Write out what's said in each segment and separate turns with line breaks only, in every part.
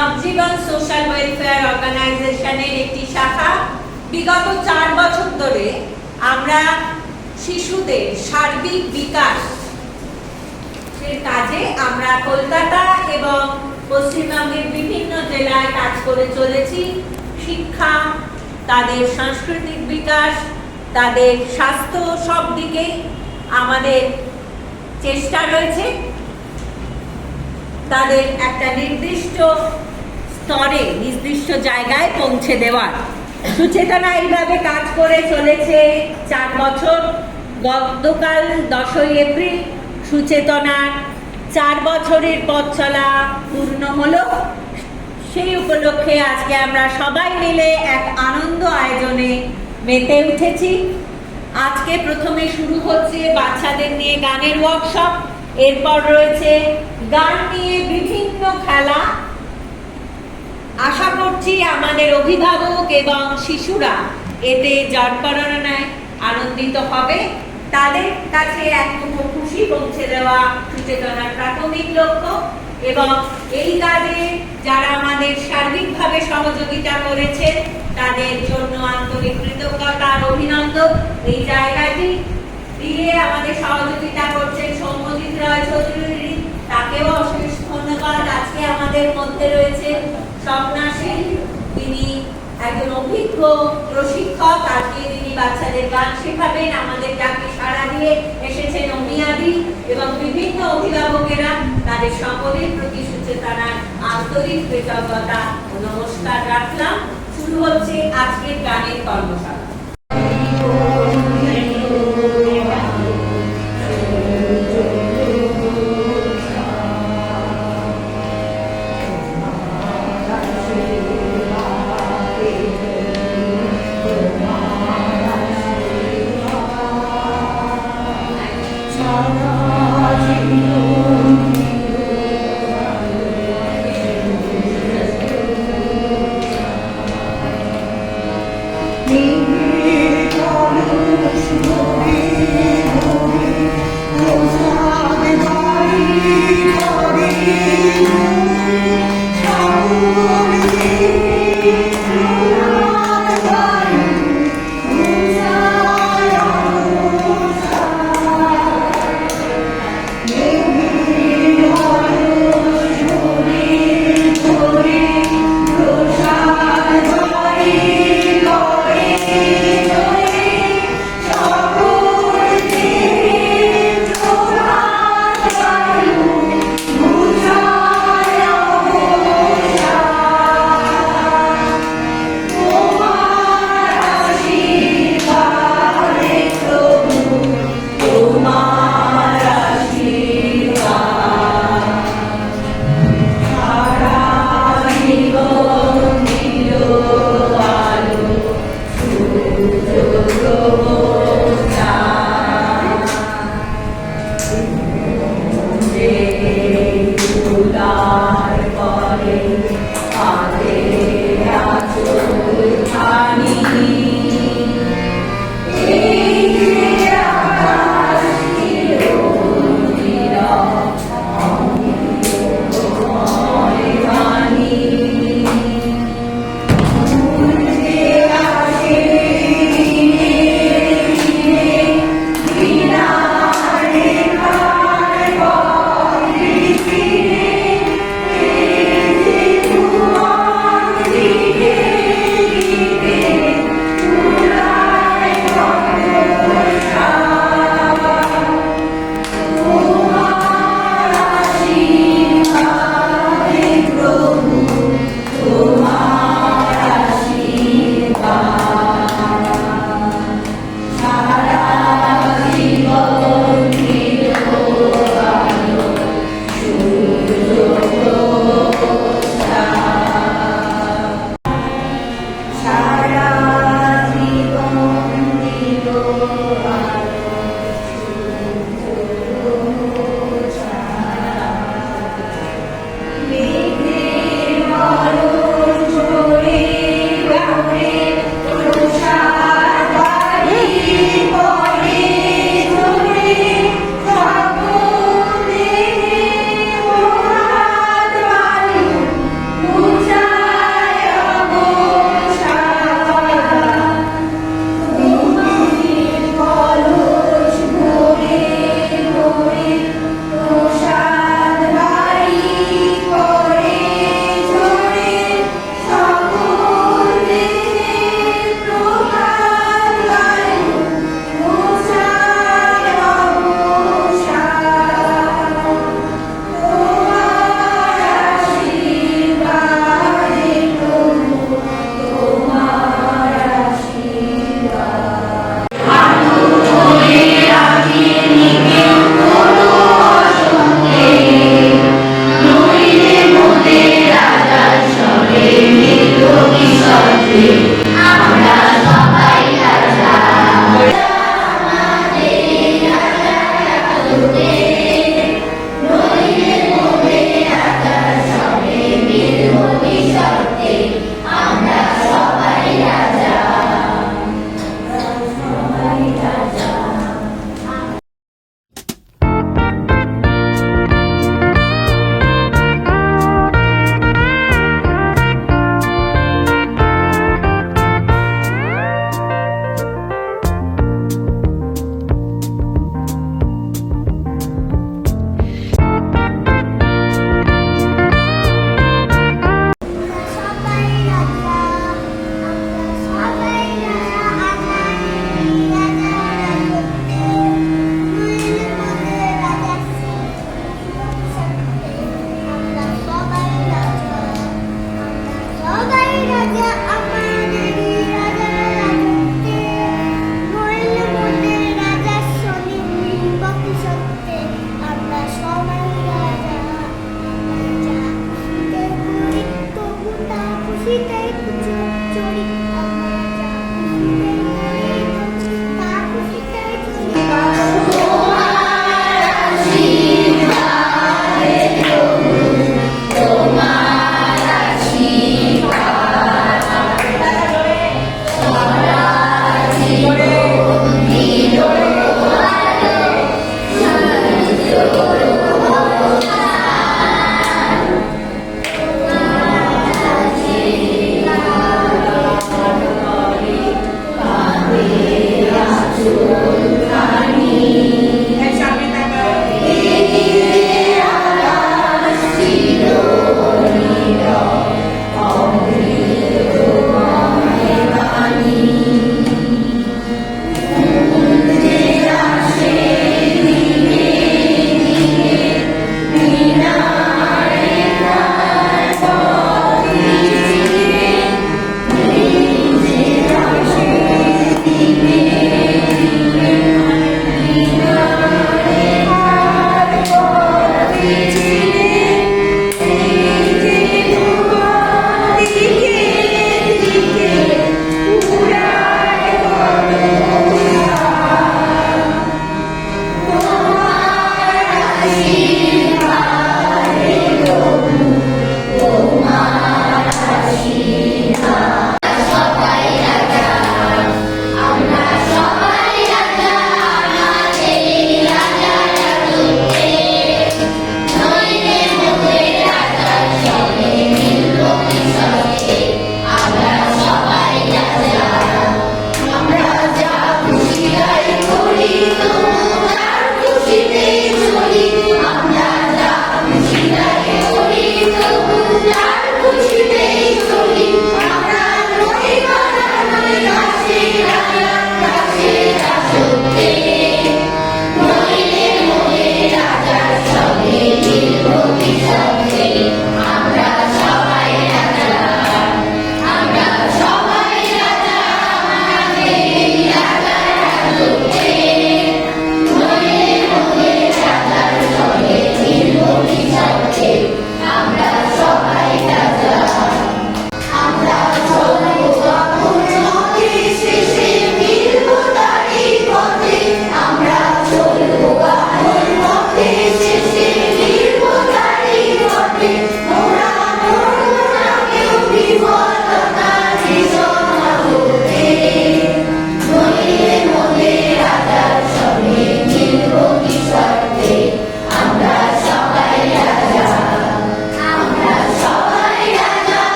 নবজীবন social welfare অর্গানাইজেশনের একটি শাখা। বিগত 4 বছর ধরে আমরা শিশুদের সার্বিক বিকাশ কাজে আমরা কলকাতা এবং পশ্চিমবঙ্গের বিভিন্ন জেলায় কাজ করে চলেছি। শিক্ষা, তাদের সাংস্কৃতিক বিকাশ, তাদের স্বাস্থ্য, সব দিকে আমাদের চেষ্টা রয়েছে তাদের একটা নির্দিষ্ট স্তরে, নির্দিষ্ট জায়গায় পৌঁছে দেওয়ার। সুচেতনা এইভাবে কাজ করে চলেছে 4 বছর। গতকাল 10ই এপ্রিল সুচেতনার 4 বছরের পথ চলা পূর্ণ হলো। সেই উপলক্ষে আজকে আমরা সবাই মিলে এক আনন্দ আয়োজনে মেতে উঠেছি। আজকে প্রথমে শুরু হচ্ছে বাচ্চাদের নিয়ে গানের ওয়ার্কশপ, এরপর রয়েছে গান নিয়ে বিভিন্ন খেলা। আশা করছি আমাদের অভিভাবক এবং শিশুরা এতে জড়পড়ায় আনন্দিত হবে। তাদের কাছে এক খুশি পৌঁছে দেওয়া সুচেতনার প্রাথমিক লক্ষ্য। এবং এই কাজে যারা আমাদের সার্বিকভাবে সহযোগিতা করেছেন তাদের জন্য আন্তরিক কৃতজ্ঞতা আর অভিনন্দন। এই জায়গাটি দিয়ে আমাদের সহযোগিতা করছেন সৌম্যজিৎ রায় চৌধুরী, তাকেও অশেষ ধন্যবাদ। আজকে আমাদের মধ্যে রয়েছে স্বপ্না সেন, তিনি একজন অভিজ্ঞ প্রশিক্ষক, আজকে তিনি বাচ্চাদের গান শেখাবেন। আমাদের ডাকে সাড়া দিয়ে এসেছেন অমিয়াদি এবং বিভিন্ন অভিভাবকেরা। তাদের সকলের প্রতি সুচেতনার আন্তরিক কৃতজ্ঞতা ও নমস্কার রাখলাম। শুরু হচ্ছে আজকের গানের কর্মশালা।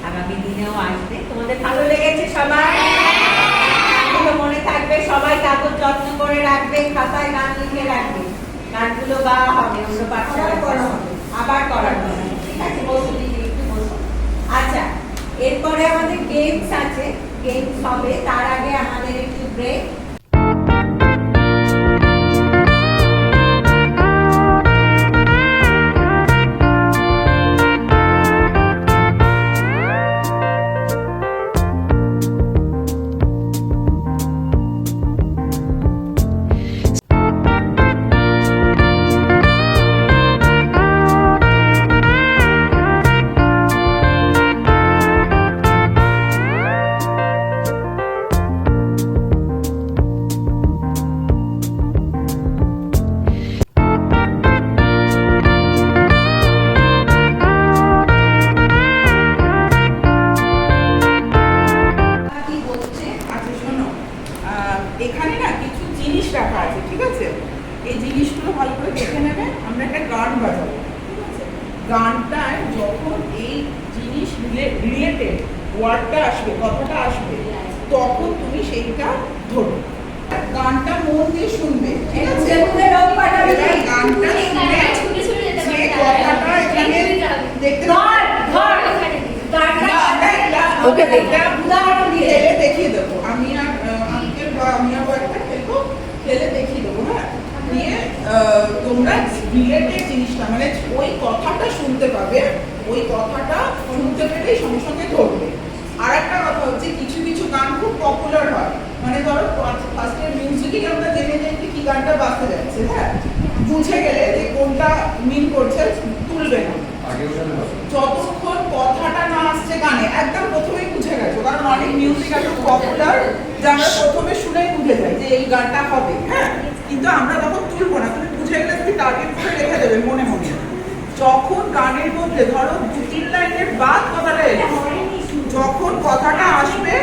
আগামী দিনেও আসবে। তোমাদের ভালো লেগেছে সবাই? মনে থাকবে, সবাই কাগজ যত্ন করে রাখবে, খাতায় গান লিখে রাখবে। গানগুলো গাওয়া হবে, অন্য পাঠশালা আবার করা হবে। ঠিক আছে, বসো দিদি, একটু বসো। আচ্ছা, এরপরে আমাদের গেমস আছে, গেমস হবে। তার আগে আমাদের একটু ব্রেক।
এখানে না কিছু জিনিস রাখা আছে, ঠিক আছে? এই জিনিসগুলো ভালো করে দেখে নেবে। আমরা একটা গান বাজাবো, ঠিক আছে? গানটায় যখন এই জিনিস রিলেটেড ওয়ার্ডটা আসবে, কথাটা আসবে, তখন তুমি সেইটা ধরো। গানটা মন দিয়ে শুনবে, ঠিক আছে? গানটা শুনে যে কথাটা এখানে দেখতে দেখিয়ে দেবো। আমি আর আঙ্কেল বা আমিও একটা খেলবো, খেলে দেখিয়ে দেবো। হ্যাঁ, দিয়ে তোমরা রিলেটেড জিনিসটা, মানে ওই কথাটা শুনতে পাবে, ওই কথাটা শুনতে পেলেই সঙ্গে সঙ্গে ধরবে। আর একটা কথা হচ্ছে, কিছু কিছু গান খুব পপুলার হয়, মানে ধরো ফার্স্টের মিউজিকই আমরা জেনে যাই যে কি গানটা বাজতে যাচ্ছে। হ্যাঁ, বুঝে গেলে যে কোনটা মিন করছে, তুলবে না যতক্ষণ কথাটা না আসছে গানে। একদম প্রথমেই বুঝে গেছো, কারণ অনেক মিউজিক এত পপুলার যে আমরা প্রথমে শুনেই বুঝে যাই যে এই গানটা হবে। হ্যাঁ, কিন্তু আমরা তখন তুলবো না, তুমি বুঝে গেলে তুমি টার্গেট করে রেখে দেবে মনে মনে। যখন গানের মধ্যে ধরো 2-3 লাইনের বাদ কথাটা এলো, যখন কথাটা আসবে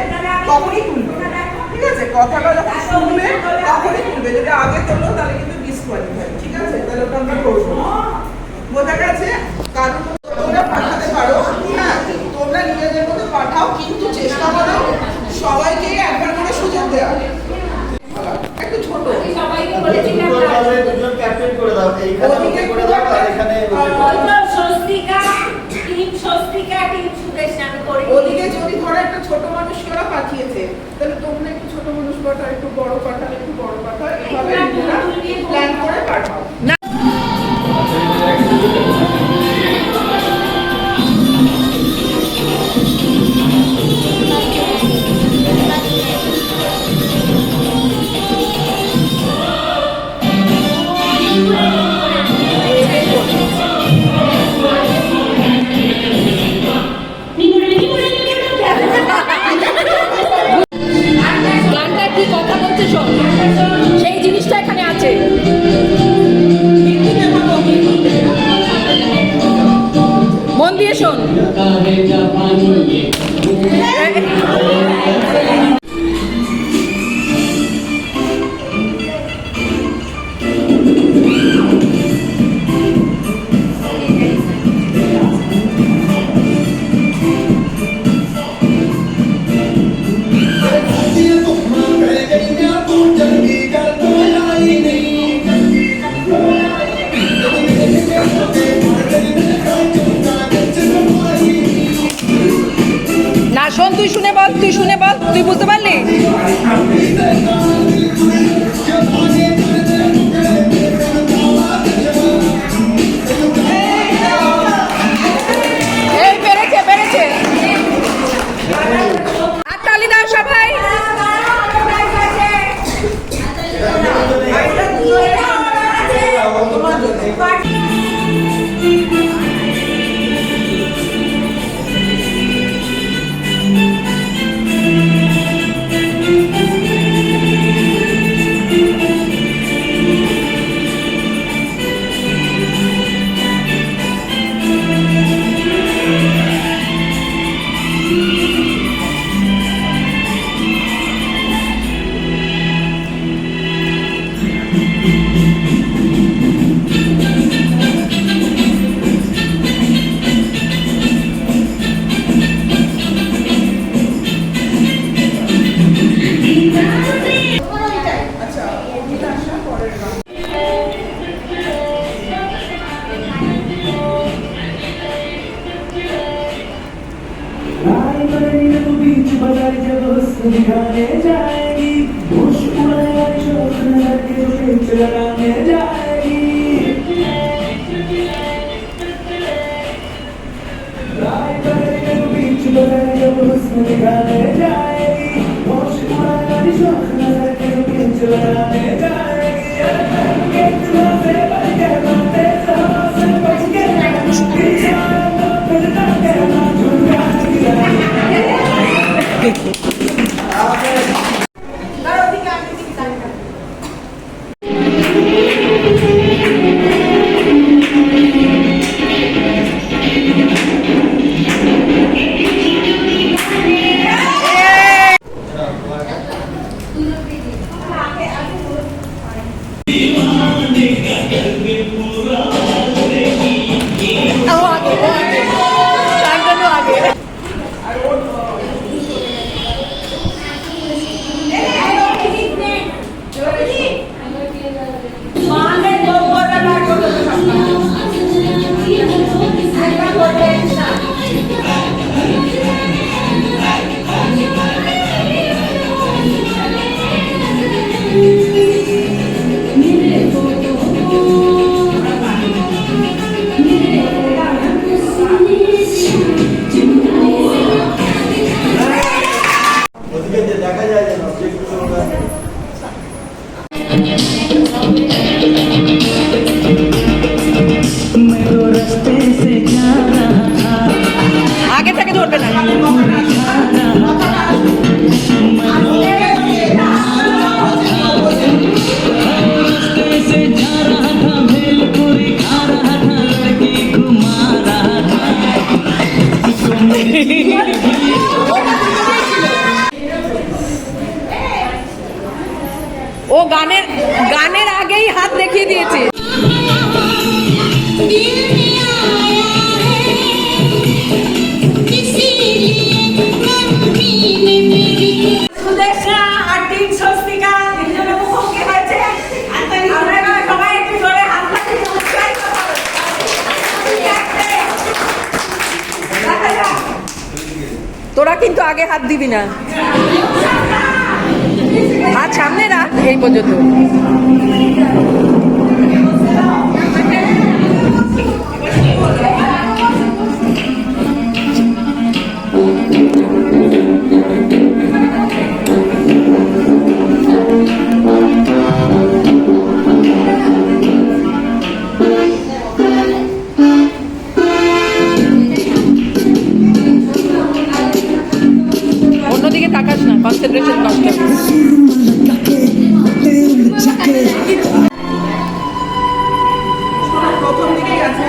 তখনই তুলবে, ঠিক আছে? কথাটা যখন শুনবে তখনই তুলবে। যদি আগে তোলো তাহলে কিন্তু ডিসকোয়ালিফাই, ঠিক আছে? তাহলে ওটা আমরা করবো। বোঝা গেছে? কারণ তোমরা পাঠাতে পারো, হ্যাঁ, তোমরা নিজেদের মধ্যে পাঠাও, কিন্তু চেষ্টা করো সবাইকে একবার করে সুযোগ দেওয়া। একটু ছোট সবাইকে বলেছি দুজন ক্যাপ্টেন করে দাও, এইখানে করে দাও, আর এখানে স্বস্তিকা টিম সুদেশ নামে করে। ওদিকে যদি ধরো একটা ছোট মানুষ ওরা পাঠিয়েছে, তাহলে তোমরা একটু ছোট মানুষ পাঠাও, একটু বড় পাঠাও, একটু বড় পাঠাও, এইভাবে প্ল্যান করে পাঠাও।
গানটা কি কথা বলছে শোন। তুই বুঝতে পারলি? এই পেরেছে পেরেছে। হাততালি দাও সবাই।
আচ্ছা অভিলাষা পরের গান।
बीच बाजार जब हुस्न दिखाने जाएगी होश उड़ाए शौक न लगे तो पेच लगाने जाएगी बीच बाजार जब हुस्न दिखाने जाएगी होश उड़ाए शौक न लगे तो पेच लगाने जाएगी
আগে থেকে ধরবে না। ও গানের আগেই হাত দেখিয়ে দিয়েছে। তোরা কিন্তু আগে হাত দিবি না, হাত সামনে রাখ এই পর্যন্ত। অন্যদিকে তাকাস না, কনসেন্ট্রেশন নষ্ট হবে।
প্রথম দিকেই আছে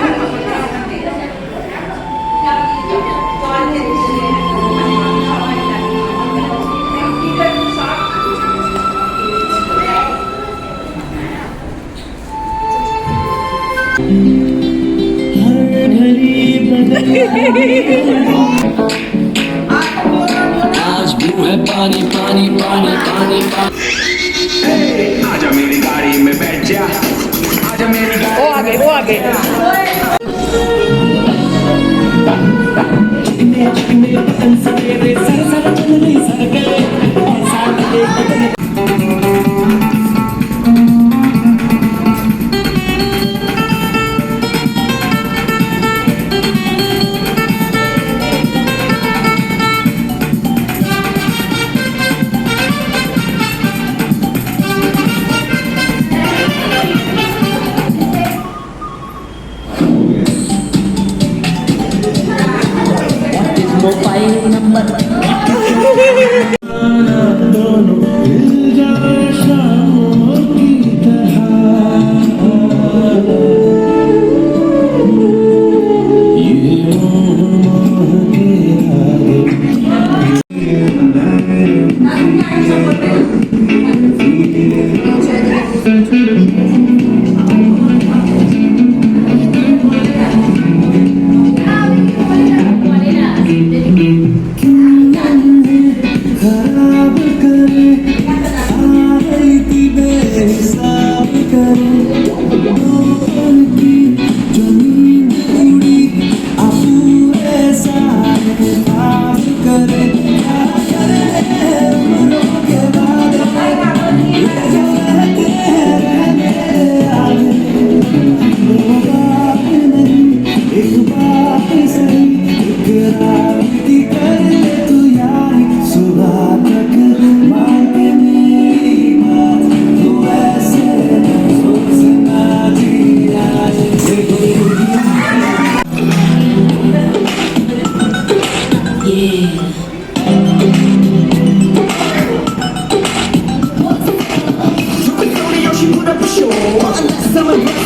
आज ब्लू है पानी पानी पानी पानी पानी आजा मेरी गाड़ी में बैठ जा आजा मेरी गाड़ी
वो आगे
मेरे पसंद सवेरे सर सर चल रही sir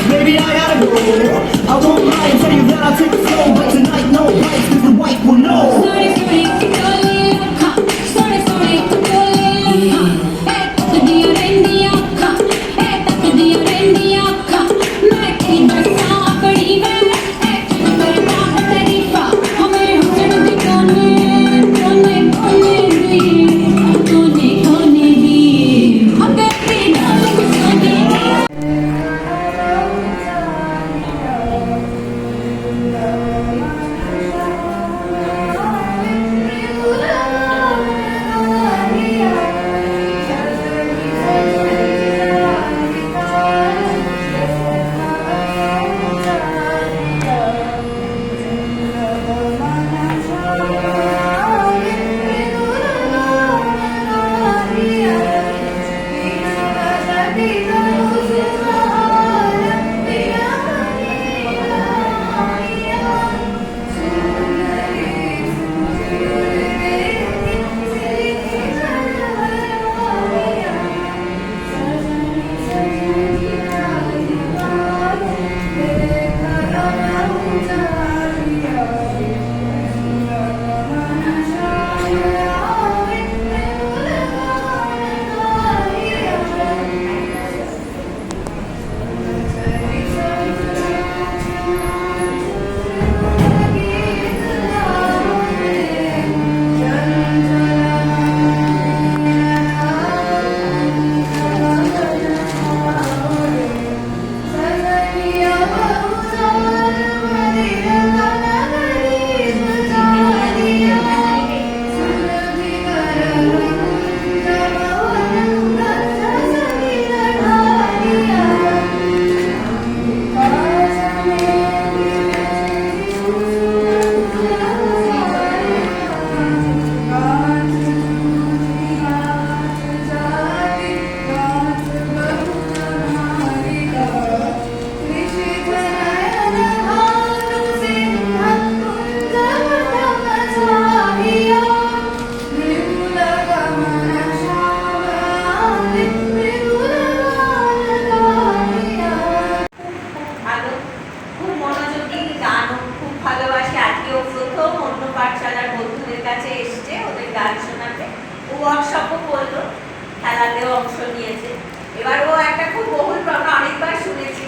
Baby, I gotta go. I won't lie and tell you that I'll take the flow, but tonight no bites, cause the wife will know.
Sorry, sorry, sorry, sorry,
ওয়ার্কশপও করলো, খেলাতেও অংশ নিয়েছে। এবার ও একটা খুব বহুল আমরা অনেকবার শুনেছি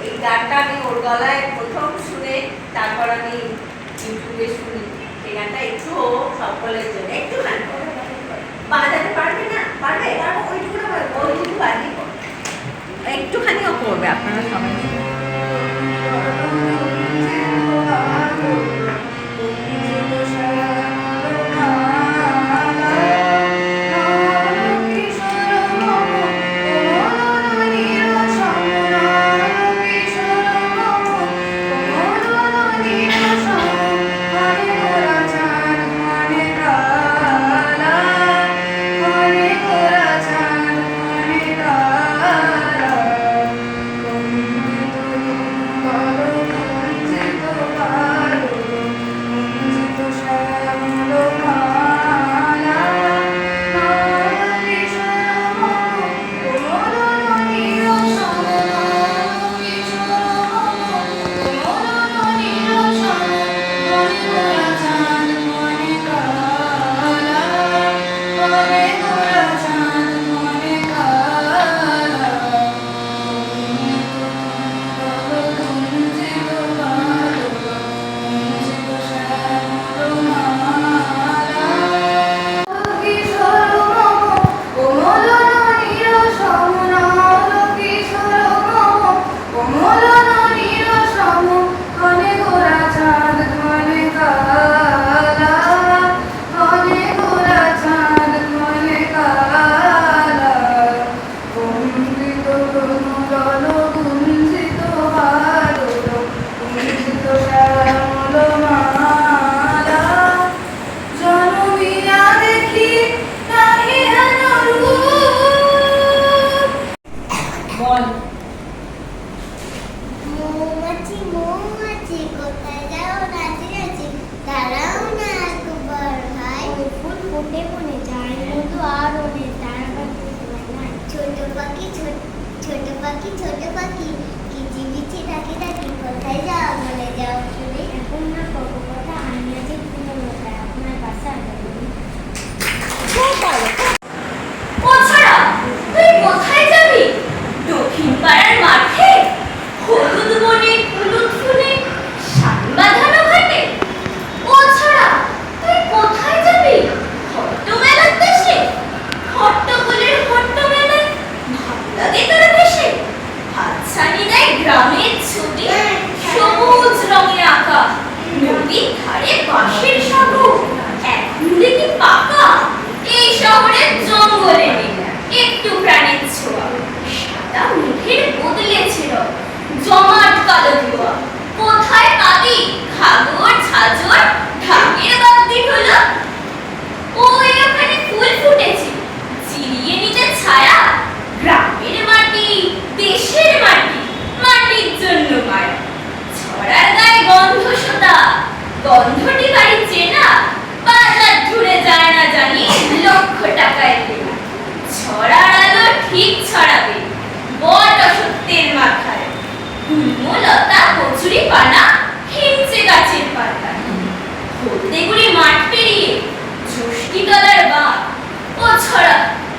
এই গানটা, আমি ওর গলায় প্রথম শুনে তারপর আমি ইউটিউবে শুনি। সেই গানটা একটু ও সকলের জন্য একটু গান বাজাতে পারবে না, পারবে ওইটুকু বাজিয়ে একটুখানিও করবে, আপনারা সবাই
Hare
বল।
মৌমাছি মৌমাছি কোথায় যাও নাচি নাচি দাঁড়াও না একবার ভাই ফুল ফুটে মনে যায় মধু আর ওনে তারা ছোট পাখি ছোট পাখি ছোট পাখি কিচি বিচি ডাকি ডাকি কোথায় যাও বলে যাও শুনে এখন না কত কথা আমি আজ পুনর্বার আপনার বাসা
ও ছাড়া তুই কোথায় যাবি? দক্ষিণ পাড়ার মাঠে হলুদ বনে হলুদ ফুলে শাড়ি বাঁধানো ঘাটে। ও ছাড়া তুই কোথায় যাবি? হট্টমেলার দেশে হট্টগোলের হট্টমেলায় ভালো লাগে তোর দেশে হাতছানি দেয় গ্রামের ছবি সবুজ রঙে আঁকা নদীর ধারে বাঁশের সাগর এখন দেখি পাকা এই শহরের জঙ্গলে নেই একটু প্রাণের ছোঁয়া সাদা মেঘের বদলেছিল জমাট কালো ধোয়া কোথায় পাবি ঘাগর ঝাঁঝর ঢাকের বাদ্যি হলো ওই ওখানে ফুল ফুটেছে চিরিয়ে নিতে ছায়া গ্রামের মাটি দেশের মাটি মাটির জন্য মায়া ছড়ার গায়ে গন্ধ সোতা গন্ধটি বাড়ি চেনা বাজার ঘুরে যায় না জানি লক্ষ টাকায় কেনা ছড়ার আলো ঠিক ছড়াবে বট অসত্যের মাথায় গুল্মলতা কচুরি পানা হিংচে গাছের পাতা হলদেগুড়ি মাঠ পেরিয়ে ষষ্ঠী তলার বাঁক ও ছড়া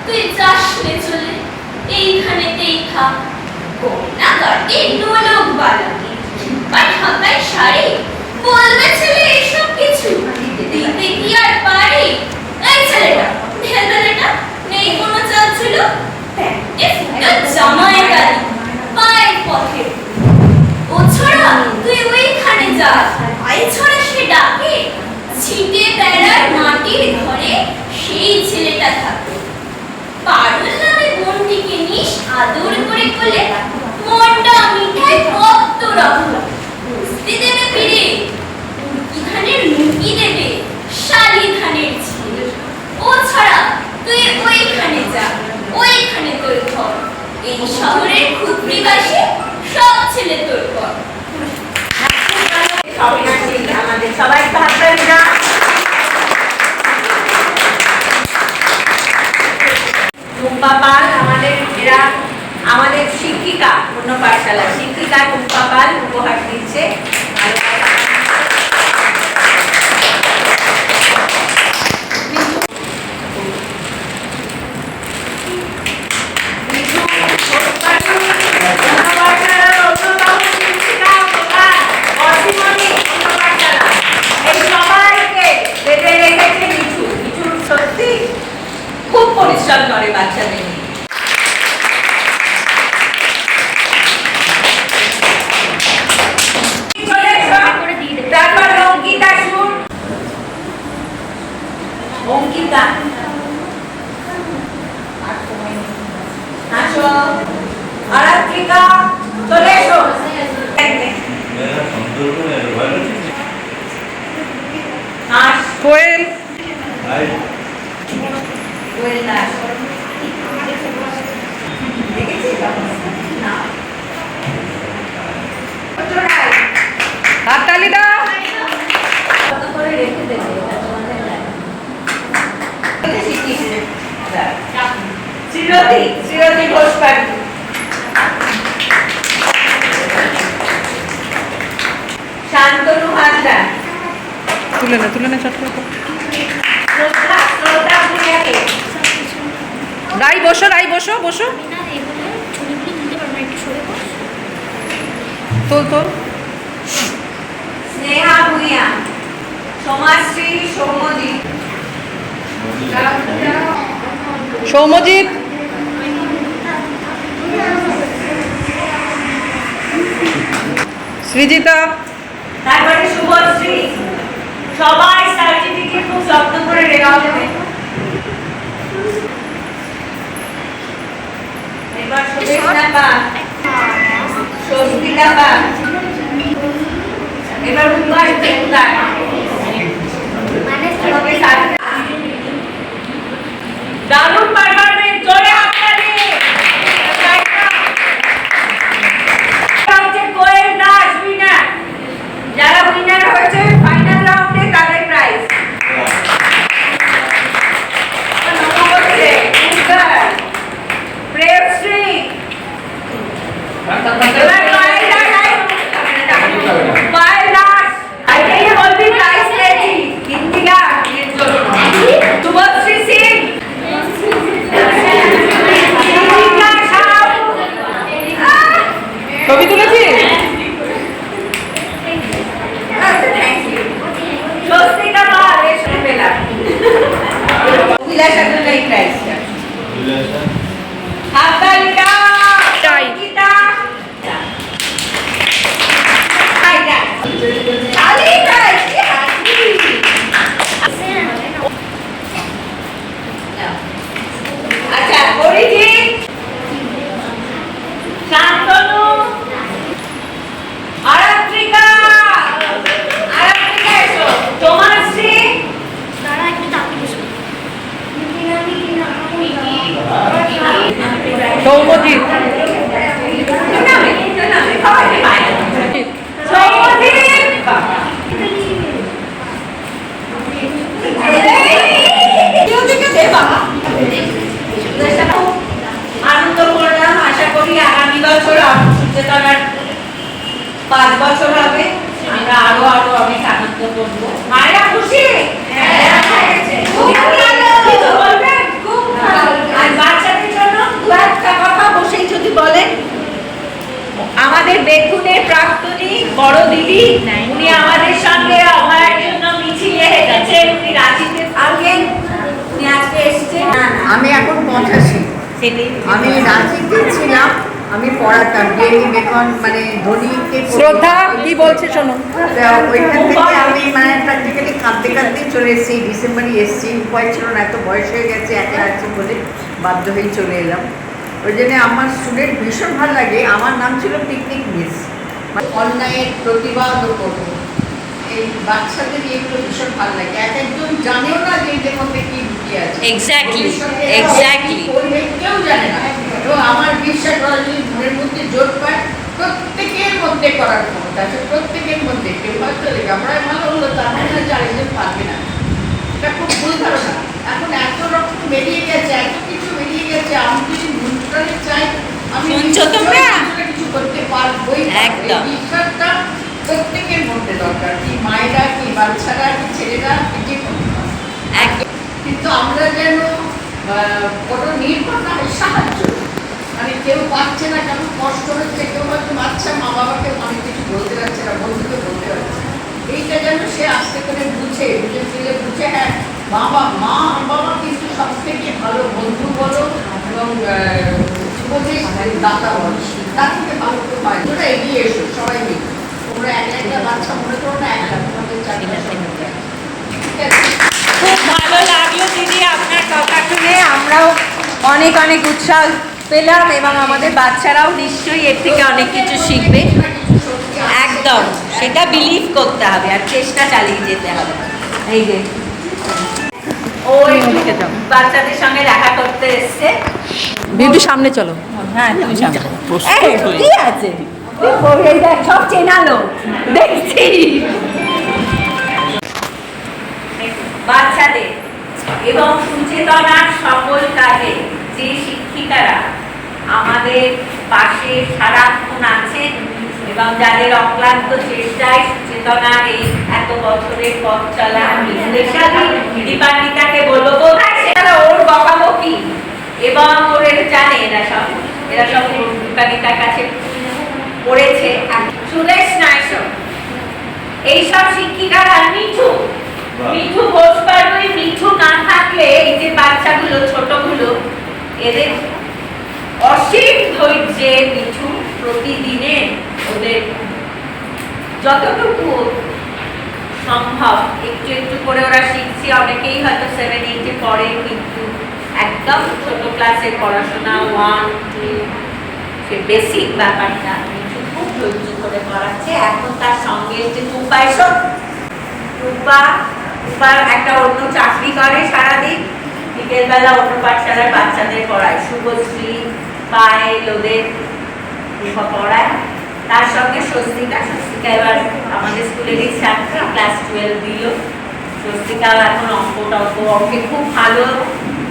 তুই যাস নে চলে এইখানেতেই থাক গয়না গাটি নোলক বালাকে বা ঢাকায় শাড়ি বলবে ছেলে এসব কিছু দিতে কি আর পারি এই ছেলেটা ছেলেটা নেই কোনো চাল ছিল প্যান্টে ফুটা জামায় গালি পায়ের পথে ও ছড়া তুই ওইখানে যা আই ছড়া সে ডাকে ছিটে বেড়ার মাটির ঘরে সেই ছেলেটা থাকে পারুল নামে বোনটিকে নিস আদর করে কোলে মনটা মিঠাই কত রকম বুঝতে দেবে ফিরে মুরকি ধানের মুরকি দেবে শালি ধানের ছেলে ও ছাড়া তুই ওইখানে যা ওইখানে তোর ঘর এই শহরের ক্ষুদ্রিবাসী সব ছেলে তোর ঘর
আমাদের সবাই ভাববেন না টুম্পা পাল আমাদের এরা আমাদের শিক্ষিকা অন্য পাঠশালা শিক্ষিকা টুম্পা পাল উপহার দিচ্ছে খুব পরিশ্রম করে বাচ্চাদের নিয়ে তারপর অঙ্কিতা সুর অঙ্কিতা আসো আরাত্রিকা চলে এসো
কোয়েল
কোয়েল দাস দেখেছিস না
হাততালি দাও
কত করে রেখে দেবে এটা তোমাদের লাগে শ্রীরতি ঘোষ পাড়ি শান্তনু হাজরা
তুলে না চট করে
শ্রদ্ধা ভূঁইয়াকে
রাই বসো বসো
না এগুলো ছবিগুলি নিতে পারবো একটু সরে বস
তোল
স্নেহা ভূঁইয়া সমাজশ্রী সৌম্যজিৎ
সৌম্যজিৎ সৃজিতা
তারপরে শুভশ্রী সবাই সার্টিফিকেট খুব যত্ন করে রেখা দেবে এবার শুভেচ্ছা পা স্বস্তিকা পা এবার উদ্ভাস দেবতা সবাই দারুণ পারফরমেন্স জোরে হাততালি এবার Violence! এটাই বলবি প্রাইজ পেয়েছি হিন্দি গান এর জন্য শুভশ্রী সিং
ছবি তুলেছি
স্বস্তিকা পাল এসে পেলাম অভিলাষা জন্য এই প্রাইজটা হাততালিটা
তাই।
অঙ্কিতা খালি প্রাইজ কি হাসি আচ্ছা অরিজিৎ শান্তনু আরাত্রিকা আরাত্রিকা এসো তোমাশ্রী
তারা একটু তাকে বসো
সৌমজিৎ
আনন্দ করলাম আশা করি আগামী বছর সুচেতনার 5 বছর হবে আমরা আরো আরো অনেক আনন্দ করবো মায়েরা খুশি খুব ভালো। কিছু বলবেন? খুব ভালো। আর বাচ্চাদের জন্য দু একটা কথা বসেই যদি বলেন আমাদের বেথুনের প্রাক্তনী বড় দিদি উনি আমাদের সঙ্গে অভয়ার জন্য মিছিলে হেঁটেছেন উনি রাঁচিতে থাকেন উনি আজকে এসেছেন
আমি এখন 85
সেটাই
আমি রাঁচিতে ছিলাম আমি পড়াতাম ডেলি বেকন মানে ধোনিকে
শ্রদ্ধা কি বলছে শোনো
তা ওইখান থেকে আমি মানে প্র্যাকটিক্যালি কাঁদতে কাঁদতে চলে এসেছি ডিসেম্বরই এসেছি উপায় ছিল না এত বয়স হয়ে গেছে একা আছি বলে বাধ্য হয়ে চলে এলাম ওই জন্য আমার স্টুডেন্ট ভীষণ ভালো লাগে আমার নাম ছিল পিকনিক মিস অন্যায়ের প্রতিবাদ করবো এই বাচ্চাদের এগুলো ভীষণ ভালো লাগে এক একজন জানেও না যে এদের মধ্যে কি লুকিয়ে আছে
Exactly,
ভবিষ্যতে এরা
exactly.
কি করবে কেউ জানে না এবং আমার বিশ্বাস ওরা যদি মনের মধ্যে জোর পায় প্রত্যেকের মধ্যে করার ক্ষমতা আছে প্রত্যেকের মধ্যে কেউ হয়তো আমরা ভালো হলো তার মধ্যে হচ্ছে আরেকজন পারবে না এটা খুব ভুল ধারণা এখন এত রকম বেরিয়ে গেছে এত কিছু বেরিয়ে গেছে আমি যদি নিউট্রালে চাই আমি
শুনছো তোমরা?
কিছু করতে পারবোই না।
একদম।
এই বিশ্বাসটা প্রত্যেকের মধ্যে দরকার কি মায়েরা কি বাচ্চারা কি ছেলেরা কি যে কোনো
একদম
কিন্তু আমরা যেন কোনো নির্ভর না হয় সাহায্য মানে কেউ পাচ্ছে না কেন কষ্ট হচ্ছে কেউ হয়তো বাচ্চা মা বাবাকে অনেক কিছু বলতে পারছে না বন্ধুকে বলতে পারছে না। এইটা যেন সে আস্তে করে বুঝে বুঝে হ্যাঁ বাবা মা বাবা কিন্তু সব থেকে ভালো বন্ধু বলো এবং উপদেশ দাতা বলো তার থেকে ভালো কেউ হয় তোমরা এগিয়ে এসো সবাই মিলে তোমরা একটা বাচ্চা মনে করো না একটা তোমাদের চারটা ঠিক আছে
খুব ভালো লাগলো দিদি আপনার কথা শুনে আমরাও অনেক অনেক উৎসাহ পেলাম এবং আমাদের বাচ্চারাও নিশ্চয়ই এর থেকে অনেক কিছু শিখবে একদম সেটা বিলিভ করতে হবে আর চেষ্টা চালিয়ে যেতে হবে এই যে ও একটু বাচ্চাদের সঙ্গে দেখা করতে এসছে
বিউটি সামনে চলো
হ্যাঁ তুমি সামনে কি আছে এই দেখ সব চেনালো দেখছি বাচ্চাদের এবং সুচেতনার সকল কাজে যে শিক্ষিকারা আমাদের পাশে সারাক্ষণ আছেন এবং যাদের অক্লান্ত চেষ্টায় সচেতনার এই এত বছরের পথ চলা স্পেশালি দীপান্বিতাকে বলবো কোথায় সেটা ওর বকাবকি এবং ওর জানে এরা সব দীপান্বিতার কাছে পড়েছে সুরেশ নাইস এইসব শিক্ষিকারা মিঠু ঘোষ পারবে মিঠু না থাকলে এই যে বাচ্চাগুলো ছোটগুলো এদের অসীম ধৈর্যে মিঠু প্রতিদিনে ওদের যতটুকু সম্ভব একটু একটু করে ওরা শিখছে অনেকেই হয়তো 7-8 পড়ে কিন্তু একদম ছোট ক্লাসের পড়াশোনা 1-2 সে বেসিক ব্যাপারটা মিঠু খুব ধৈর্য করে পড়াচ্ছে এখন তার সঙ্গে এসে টুপা একটা অন্য চাকরি করে সারাদিন বিকেলবেলা অন্য পাঠশালার বাচ্চাদের পড়ায় শুভশ্রী পায়েল ওদের পড়ায় তার সঙ্গে স্বস্তিকা এবার আমাদের স্কুলেরই ছাত্র ক্লাস 12 দিল স্বস্তিকা এখন অঙ্কে খুব ভালো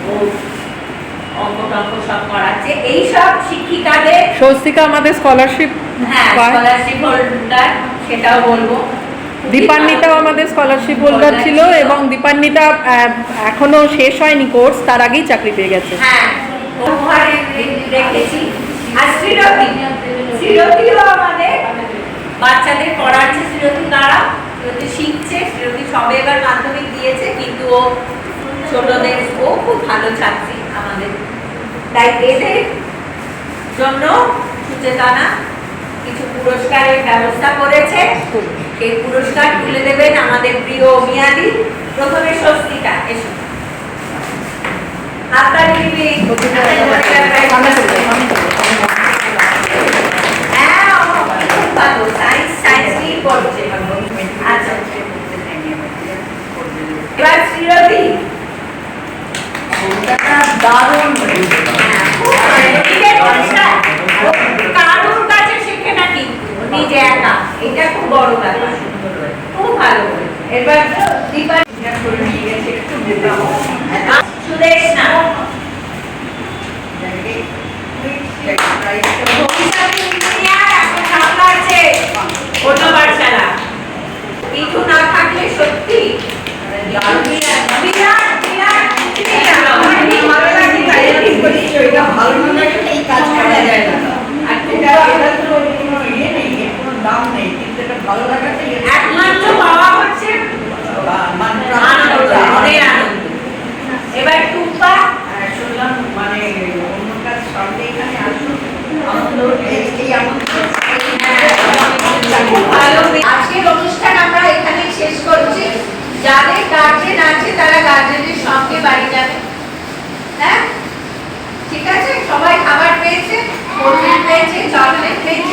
ও অঙ্ক টঙ্ক সব করাচ্ছে। এইসব শিক্ষিকাদের
স্বস্তিকা আমাদের স্কলারশিপ
হ্যাঁ
পায়।
স্কলারশিপ হোল্ডার, সেটাও বলবো।
দীপান্বিতাও আমাদের স্কলারশিপ হোল্ডার ছিল এবং দীপান্বিতা এখনো শেষ হয়নি কোর্স, তার আগেই চাকরি পেয়ে গেছে।
হ্যাঁ উপহারে রেখেছি। আর শ্রীরতিও আমাদের বাচ্চাদের পড়াচ্ছে। শ্রীরতি দ্বারা শ্রীরতি শিখছে। শ্রীরতি সবে এবার মাধ্যমিক দিয়েছে, কিন্তু ও ছোটদের ও খুব ভালো ছাত্রী আমাদের। তাই এদের জন্য সুচেতনা কিছু পুরস্কারের ব্যবস্থা করেছে। এই পুরস্কার তুলে দেবেন আমাদের প্রিয় মিয়াদি। প্রথমে স্বস্তিকা, এসো আপনার এবার শ্রীরতি
দারুণ
কারোর কাছে শেখে না, কিন্তু নিজে একা, এটা খুব বড় ব্যাপার। খুব ভালো। এবার দীপা সুদেশ না অন্য পাঠশালা কিছু না থাকলে সত্যি
ভালো না লাগলে এই কাজ করা যায় না। আর এটা তো কোনো ইয়ে নেই, এর কোনো দাম নেই, কিন্তু এটা ভালো লাগাতে
একমাত্র পাওয়া হচ্ছে আনন্দ, মনের আনন্দ। এবার টুম্পা
শুনলাম মানে অন্য কাজ সামনে এখানে আসুন, আনন্দ এই আনন্দ
খুব ভালো। আজকের অনুষ্ঠান আমরা এখানেই শেষ করছি। যাদের গার্জেন আছে তারা গার্জেনের সঙ্গে বাড়ি যাবে। হ্যাঁ ঠিক আছে, সবাই খাবার পেয়েছে, কোল্ড ড্রিঙ্ক পেয়েছে, চকলেট পেয়েছে।